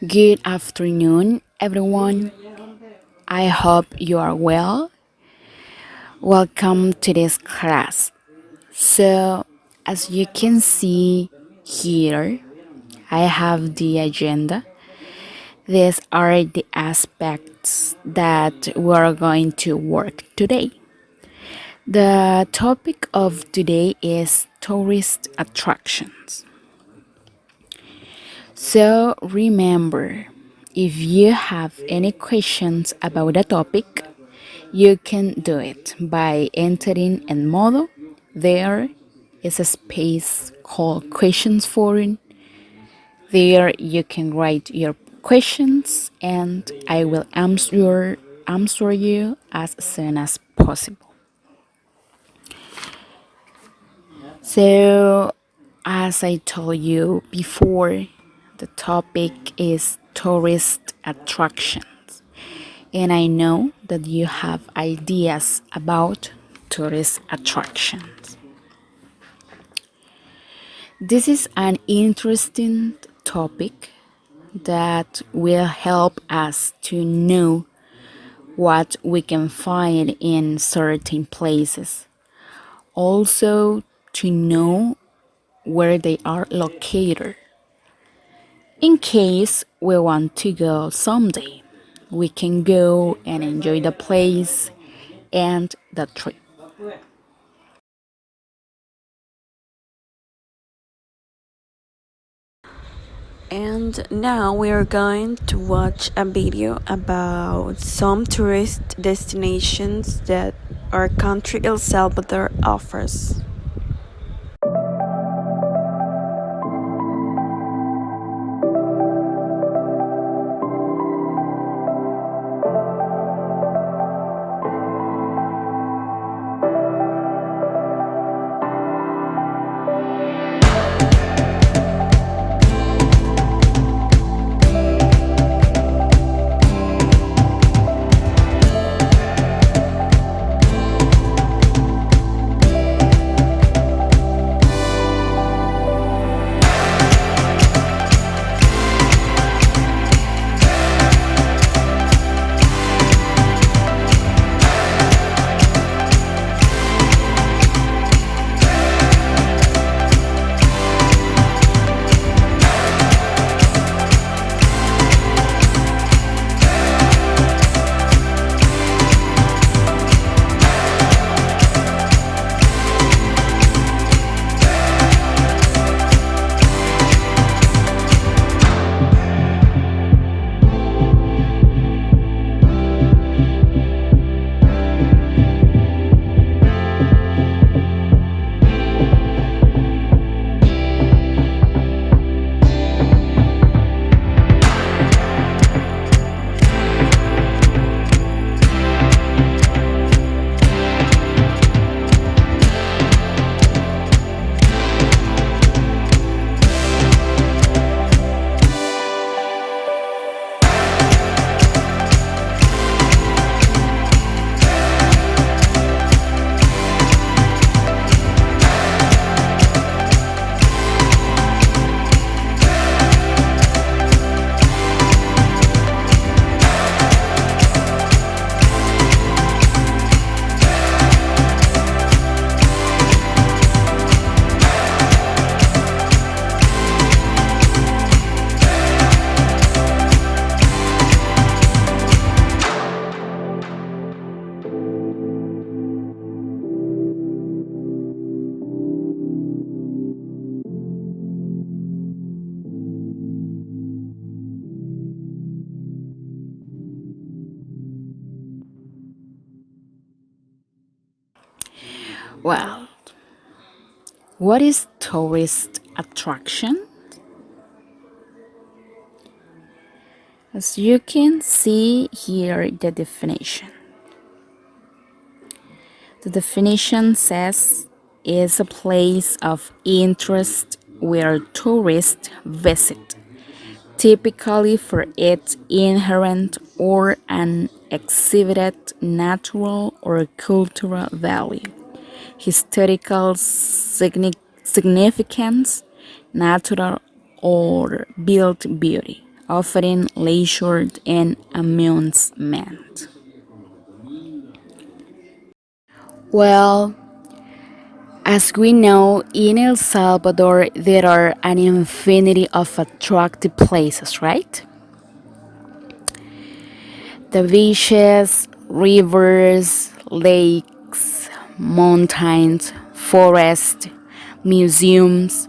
Good afternoon, everyone. I hope you are well. Welcome to this class. So, as you can see here, I have the agenda. These are the aspects that we're going to work today. The topic of today is tourist attractions. So, remember, if you have any questions about the topic, you can do it by entering in Modo. There is a space called Questions Forum. There you can write your questions and I will answer you as soon as possible. So, as I told you before, the topic is tourist attractions. And I know that you have ideas about tourist attractions. This is an interesting topic that will help us to know what we can find in certain places. Also, to know where they are located. In case we want to go someday, we can go and enjoy the place and the trip. And now we are going to watch a video about some tourist destinations that our country El Salvador offers. Well, what is tourist attraction? As you can see here the definition. The definition says is a place of interest where tourists visit, typically for its inherent or an exhibited natural or cultural value, historical significance, natural or built beauty. offering leisure and amusement. Well, as we know, in El Salvador there are an infinity of attractive places, right? The beaches, rivers, lakes, mountains, forests, museums.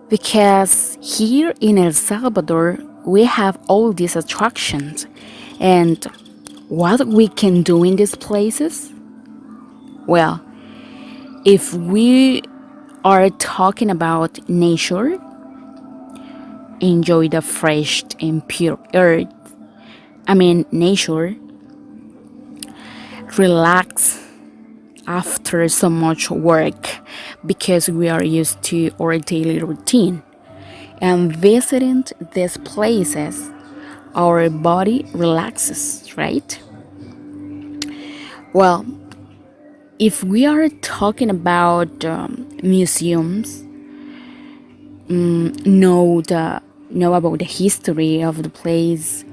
Because here in El Salvador, we have all these attractions. And what we can do in these places? Well, if we are talking about nature, enjoy the fresh and pure earth. Nature, relax after so much work because we are used to our daily routine. And visiting these places, our body relaxes, right? Well, if we are talking about museums, know the know about the history of the place,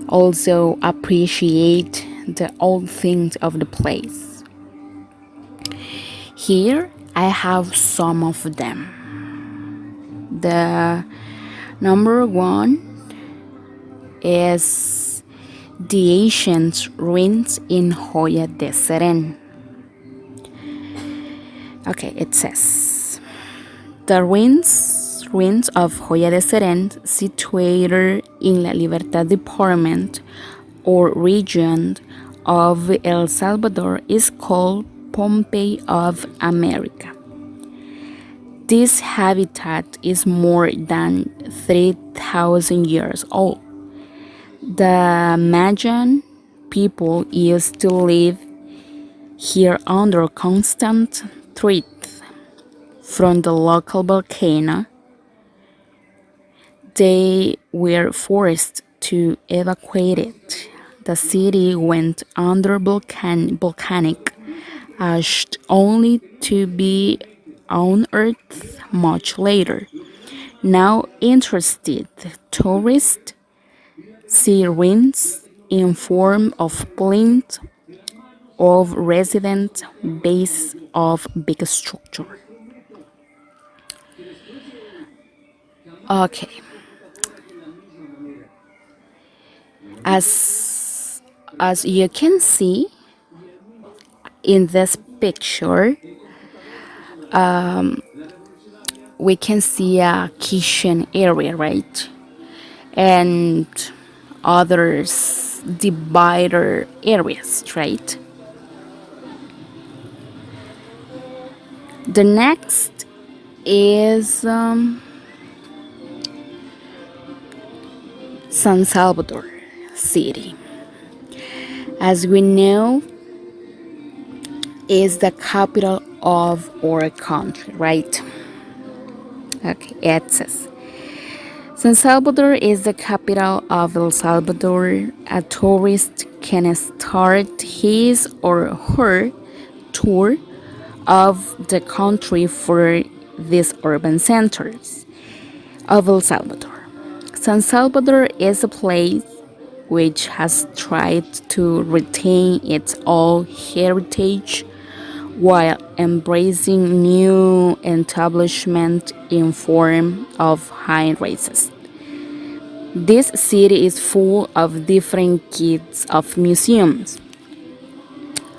also appreciate the old things of the place. Here I have some of them. The number one is the ancient ruins in Joya de Serén. Okay, it says the ruins of Joya de Serén, situated in La Libertad department or region of El Salvador, is called Pompeii of America. This habitat is more than 3,000 years old. The Mayan people used to live here under constant threat from the local volcano. They were forced to evacuate it. The city went under volcanic ash only to be unearthed much later. Now interested tourists see ruins in form of plinth of resident base of big structure. Okay, as you can see in this picture, we can see a kitchen area, right? And others divider areas, right? The next is San Salvador City. As we know, is the capital of our country, right? Okay, it says San Salvador is the capital of El Salvador. A tourist can start his or her tour of the country for these urban centers of El Salvador. San Salvador is a place which has tried to retain its old heritage while embracing new establishment in form of high races. This city is full of different kinds of museums.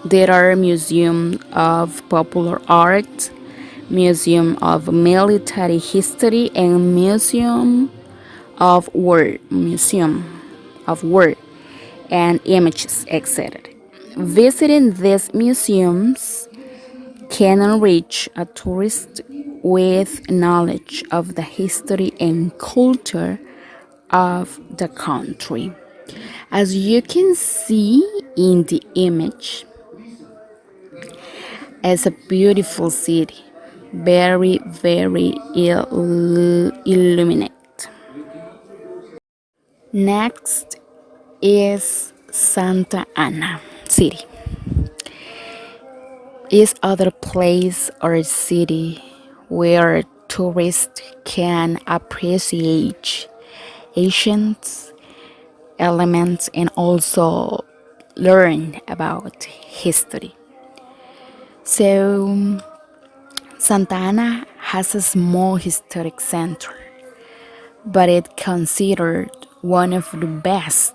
There are museum of popular art, museum of military history, and museum of war and images, etc. Visiting these museums can enrich a tourist with knowledge of the history and culture of the country. As you can see in the image, it's a beautiful city, very, very illuminated. Next is Santa Ana City. Is other place or city where tourists can appreciate ancient elements and also learn about history. So, Santa Ana has a small historic center, but it's considered one of the best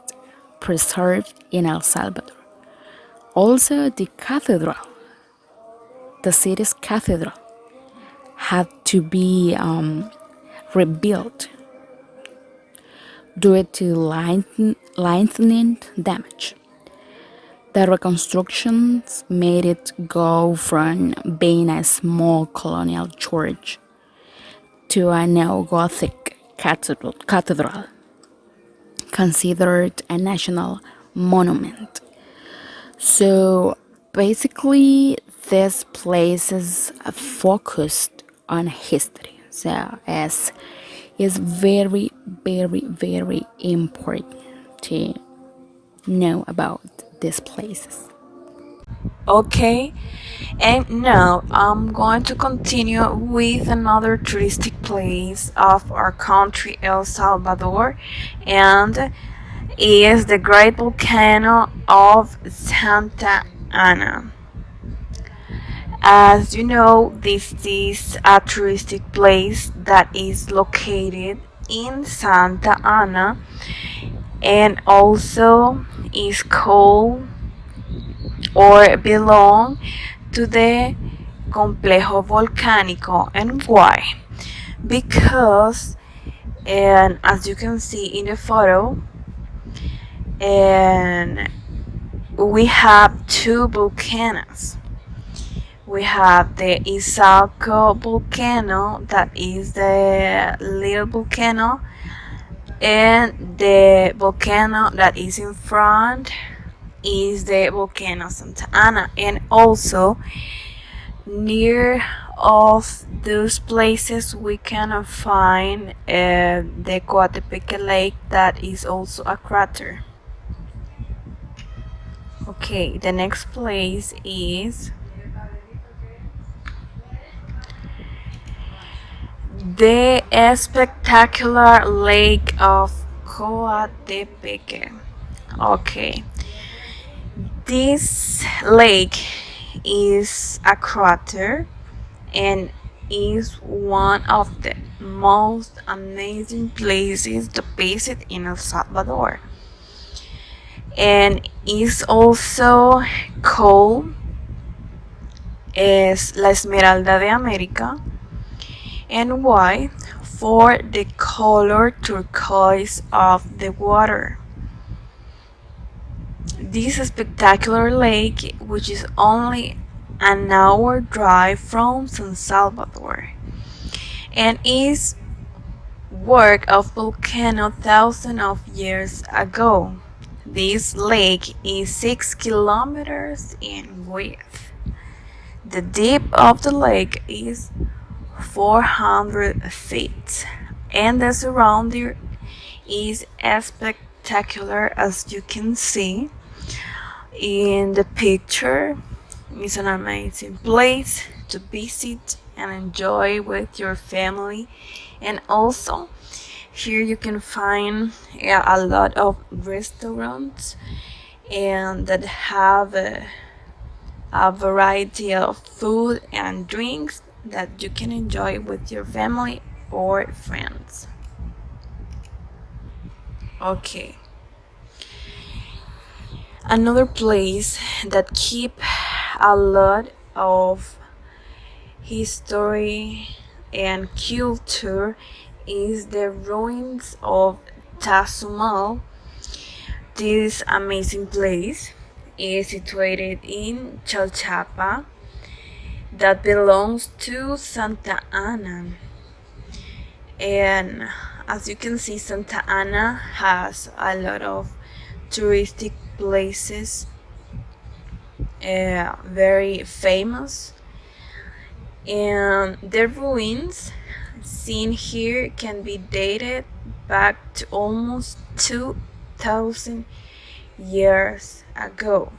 preserved in El Salvador. Also, the city's cathedral, had to be rebuilt due to lightning damage. The reconstructions made it go from being a small colonial church to a neo-Gothic cathedral considered a national monument. So basically, this place is focused on history. So as is very, very, very important to know about these places. Okay, and now I'm going to continue with another touristic place of our country, El Salvador, and is the great volcano of Santa Ana. As you know, this is a touristic place that is located in Santa Ana and also is called or belong to the Complejo Volcánico. And why? Because, and as you can see in the photo, and we have two volcanoes. We have the Izalco volcano, that is the little volcano, and the volcano that is in front is the volcano Santa Ana. And also near of those places we can find the Coatepeque Lake, that is also a crater. Okay, the next place is the spectacular lake of Coatepeque. Okay, this lake is a crater and is one of the most amazing places to visit in El Salvador, and is also called as La Esmeralda de América. And why? For the color turquoise of the water. This spectacular lake, which is only an hour drive from San Salvador, and is work of volcano thousands of years ago. This lake is 6 kilometers in width. The depth of the lake is 400 feet, and the surrounding is as spectacular as you can see in the picture. It's an amazing place to visit and enjoy with your family. And also here you can find a lot of restaurants and that have a variety of food and drinks that you can enjoy with your family or friends. Okay, another place that keep a lot of history and culture is the ruins of Tazumal. This amazing place is situated in Chalchapa, that belongs to Santa Ana. And as you can see, Santa Ana has a lot of touristic places, very famous, and the ruins seen here can be dated back to almost 2000 years ago.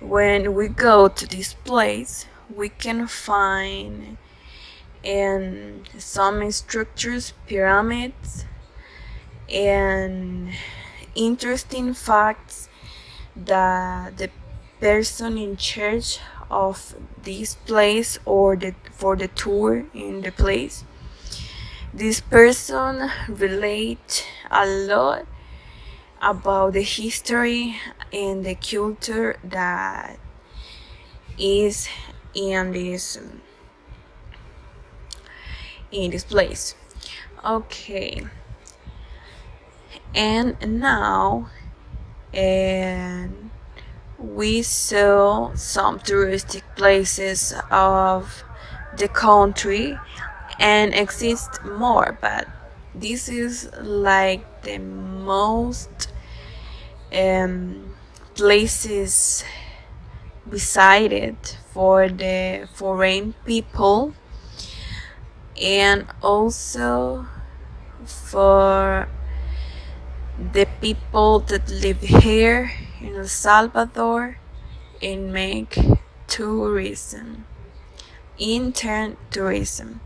When we go to this place, we can find some structures, pyramids, And interesting facts that the person in charge of this place or for the tour in the place, this person relate a lot about the history and the culture that is in this place. Okay, and now and we saw some touristic places of the country and exist more, but this is like the most places visited for the foreign people and also for the people that live here in El Salvador and make tourism, intern tourism.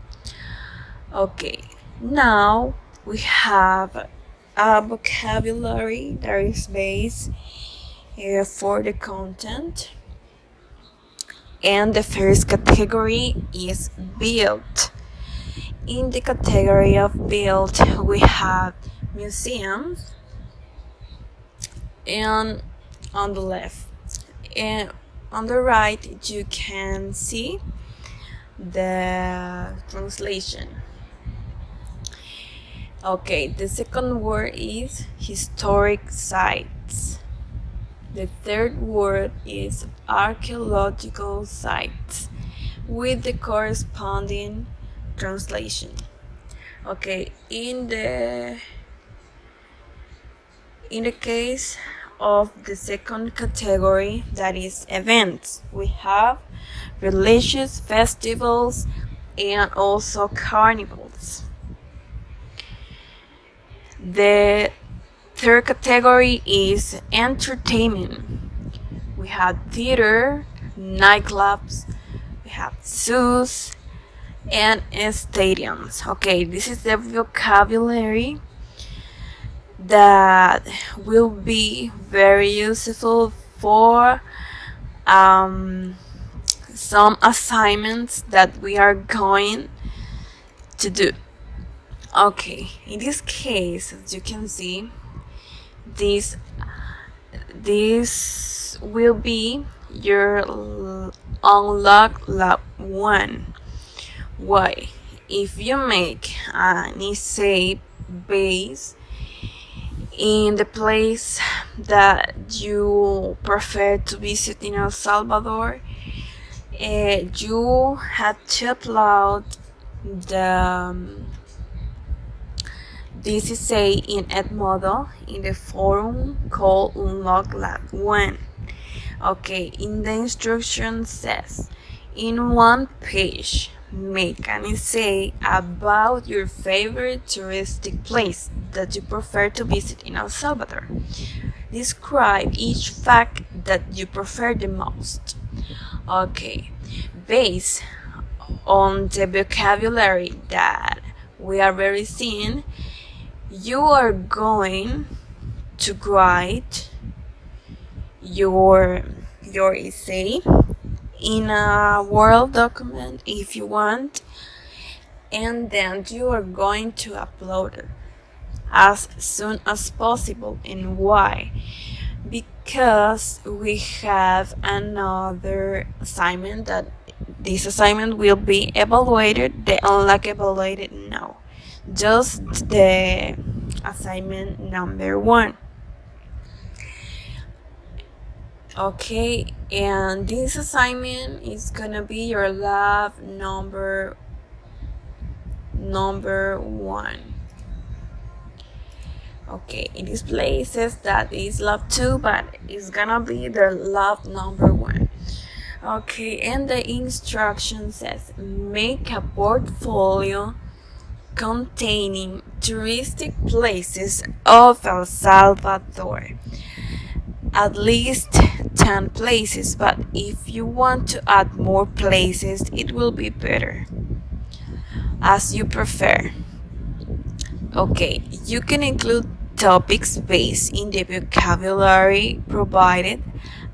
Okay, now we have a vocabulary that is based for the content, and the first category is built. In the category of built, we have museums, and on the left and on the right you can see the translation. Okay, the second word is historic sites. The third word is archaeological sites with the corresponding translation. Okay, in the case of the second category, that is events, we have religious festivals and also carnivals. The third category is entertainment. We have theater, nightclubs, we have zoos, and stadiums. Okay, this is the vocabulary that will be very useful for some assignments that we are going to do. Okay, in this case, as you can see, this will be your unlock lab 1. Why? If you make an essay base in the place that you prefer to visit in El Salvador, you have to upload this essay in Edmodo in the forum called Unlock Lab 1. Okay, in the instruction says, in one page, make an essay about your favorite touristic place that you prefer to visit in El Salvador. Describe each fact that you prefer the most. Okay, based on the vocabulary that we are very seeing, you are going to write your essay in a Word document if you want, and then you are going to upload it as soon as possible. And why? Because we have another assignment that this assignment will be evaluated. The unlock evaluated, no, just the assignment number 1. Okay, and this assignment is gonna be your lab number 1. Okay, in this place says that is lab 2, but it's gonna be the lab number 1. Okay, and the instruction says make a portfolio containing touristic places of El Salvador. At least 10 places, but if you want to add more places, it will be better, as you prefer. Okay, you can include topics based in the vocabulary provided,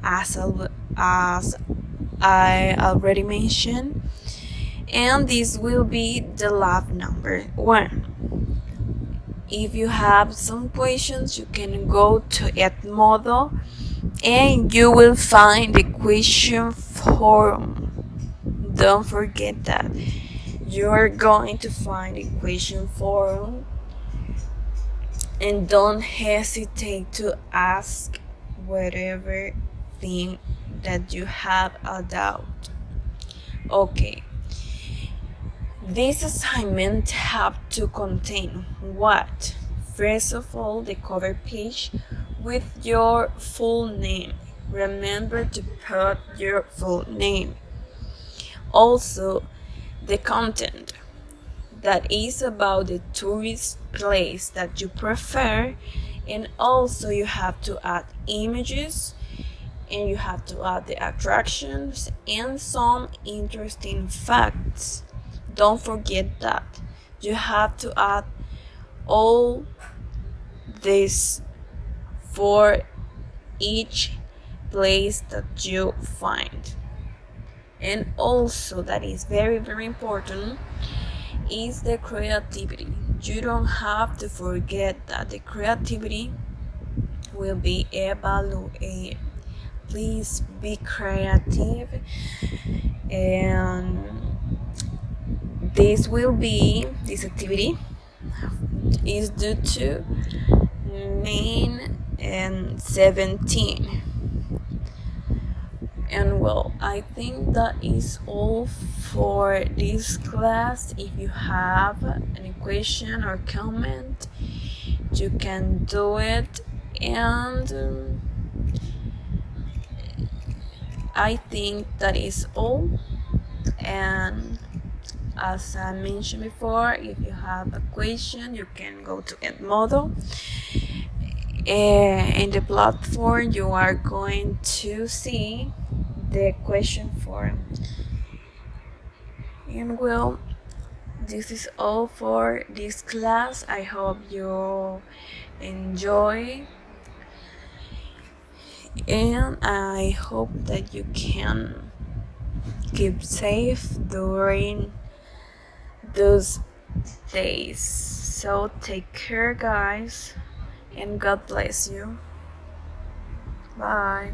as I already mentioned, and this will be the lab number 1. If you have some questions, you can go to Edmodo and you will find the question forum. Don't forget that you are going to find the question forum, and don't hesitate to ask whatever thing that you have a doubt. Okay, this assignment have to contain what? First of all, the cover page with your full name. Remember to put your full name. Also, the content that is about the tourist place that you prefer, and also you have to add images, and you have to add the attractions and some interesting facts. Don't forget that you have to add all this for each place that you find. And also, that is very, very important, is the creativity. You don't have to forget that the creativity will be evaluated. Please be creative, and this activity is due to May and 17. And well, I think that is all for this class. If you have any question or comment, you can do it. And I think that is all. And as I mentioned before, if you have a question, you can go to Edmodo. In the platform, you are going to see the question form. And well, this is all for this class. I hope you enjoy, and I hope that you can keep safe during those days. So take care, guys, and God bless you. Bye.